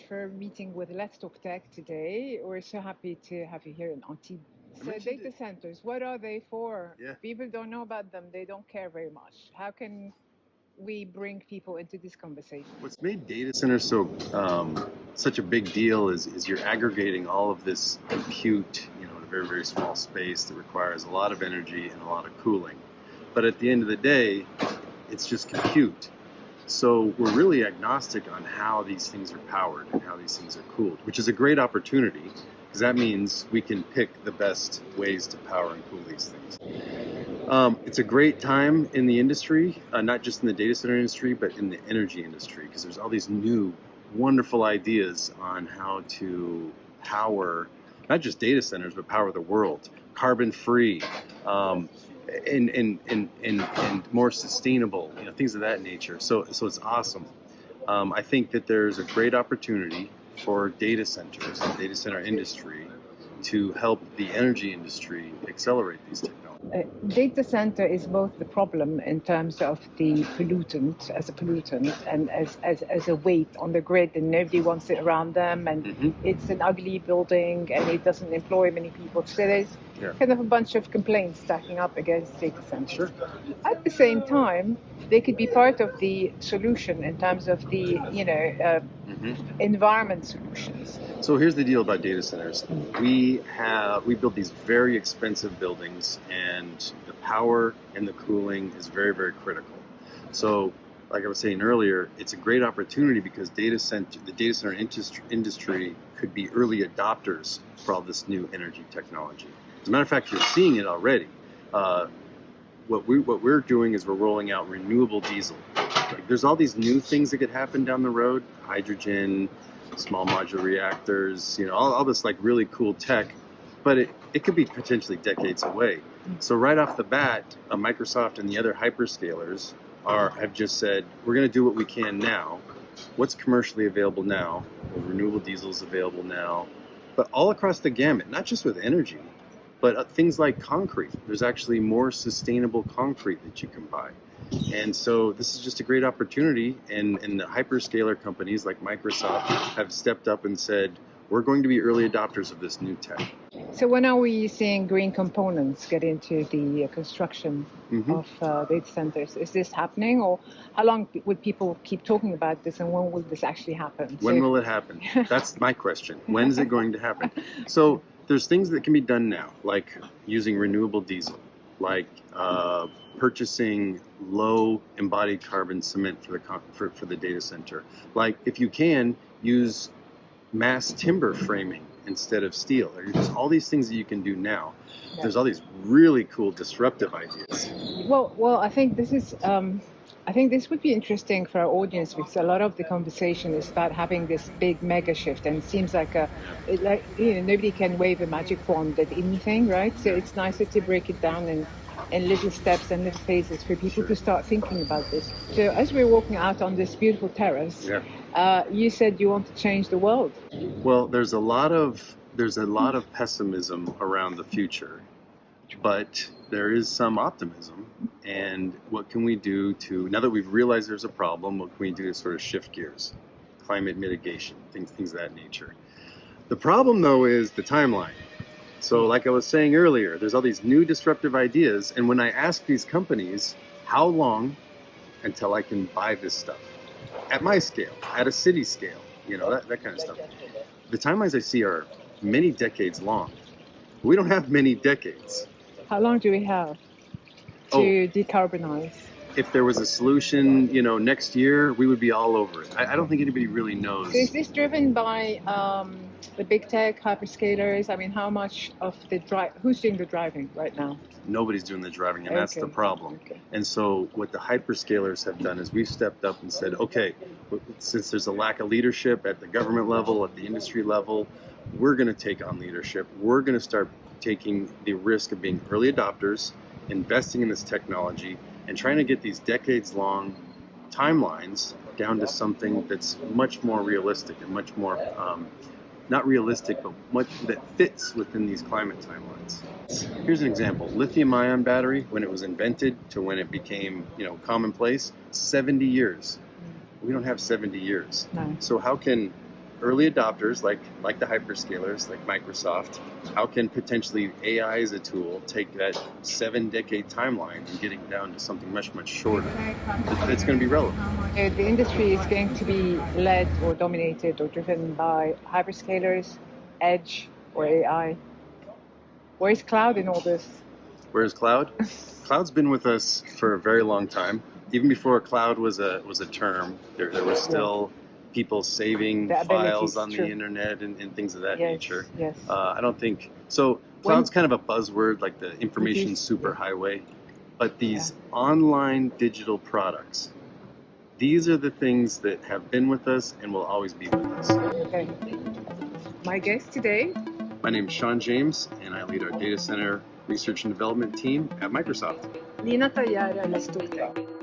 for meeting with Let's Talk Tech today. We're so happy to have you here in Antibes. So data centers, what are they for? Yeah. People don't know about them. They don't care very much. How can we bring people into this conversation? What's made data centers so such a big deal is you're aggregating all of this compute, in a very, very small space that requires a lot of energy and a lot of cooling. But at the end of the day, it's just compute. So we're really agnostic on how these things are powered and how these things are cooled, which is a great opportunity because that means we can pick the best ways to power and cool these things. It's a great time in the industry, not just in the data center industry, but in the energy industry, because there's all these new, wonderful ideas on how to power not just data centers, but power the world, carbon-free, and more sustainable, things of that nature. So it's awesome. I think that there's a great opportunity for data centers and data center industry to help the energy industry accelerate these technologies. Data center is both the problem in terms of the pollutant as a pollutant and as a weight on the grid, and nobody wants it around them, and it's an ugly building and it doesn't employ many people. So there's kind of a bunch of complaints stacking up against data centers. Sure. At the same time, they could be part of the solution in terms of the environment solutions. So here's the deal about data centers. We build these very expensive buildings, and the power and the cooling is very, very critical. So, like I was saying earlier, it's a great opportunity because the data center industry could be early adopters for all this new energy technology. As a matter of fact, you're seeing it already. What we're doing is we're rolling out renewable diesel. There's all these new things that could happen down the road: hydrogen, small modular reactors, all this really cool tech, but it could be potentially decades away. So right off the bat, Microsoft and the other hyperscalers have just said, we're going to do what we can now. What's commercially available now? Well, renewable diesel is available now, but all across the gamut, not just with energy, but things like concrete. There's actually more sustainable concrete that you can buy. And so this is just a great opportunity, and the hyperscaler companies like Microsoft have stepped up and said, we're going to be early adopters of this new tech. So when are we seeing green components get into the construction of data centers? Is this happening, or how long would people keep talking about this, and when will this actually happen? When will it happen? That's my question. When is it going to happen? So there's things that can be done now, like using renewable diesel, like purchasing low embodied carbon cement for the data center. Like, if you can, use mass timber framing instead of steel. There's all these things that you can do now. Yeah. There's all these really cool disruptive ideas. Well, I think this is. I think this would be interesting for our audience, because a lot of the conversation is about having this big mega shift, and it seems like nobody can wave a magic wand at anything, right? So it's nicer to break it down in little steps and little phases for people to start thinking about this. So as we're walking out on this beautiful terrace, you said you want to change the world. Well, there's a lot of pessimism around the future, but there is some optimism. And what can we do now that we've realized there's a problem, what can we do to sort of shift gears? Climate mitigation, things of that nature. The problem, though, is the timeline. So like I was saying earlier, there's all these new disruptive ideas. And when I ask these companies, how long until I can buy this stuff? At my scale, at a city scale, that kind of stuff. The timelines I see are many decades long. We don't have many decades. How long do we have to decarbonise? If there was a solution, next year, we would be all over it. I don't think anybody really knows. So is this driven by the big tech hyperscalers? I mean, how much of who's doing the driving right now? Nobody's doing the driving, and that's the problem. Okay. And so what the hyperscalers have done is we've stepped up and said, okay, since there's a lack of leadership at the government level, at the industry level, we're going to take on leadership. We're going to start taking the risk of being early adopters, investing in this technology, and trying to get these decades-long timelines down to something that's much more realistic and much more, not realistic, but much that fits within these climate timelines. Here's an example. Lithium-ion battery, when it was invented to when it became, commonplace, 70 years. We don't have 70 years. No. So how can early adopters like the hyperscalers, like Microsoft, how can potentially AI as a tool take that 7-decade timeline and get it down to something much, much shorter that's going to be relevant? The industry is going to be led or dominated or driven by hyperscalers, edge, or AI. Where is cloud in all this? Where is cloud? Cloud's been with us for a very long time. Even before cloud was a term, there was still people saving files on the internet and things of that nature. Yes. I don't think so. Cloud's kind of a buzzword, like the information superhighway. But these online digital products, these are the things that have been with us and will always be with us. Okay. My guest today. My name is Sean James, and I lead our data center research and development team at Microsoft. Lina Tayara.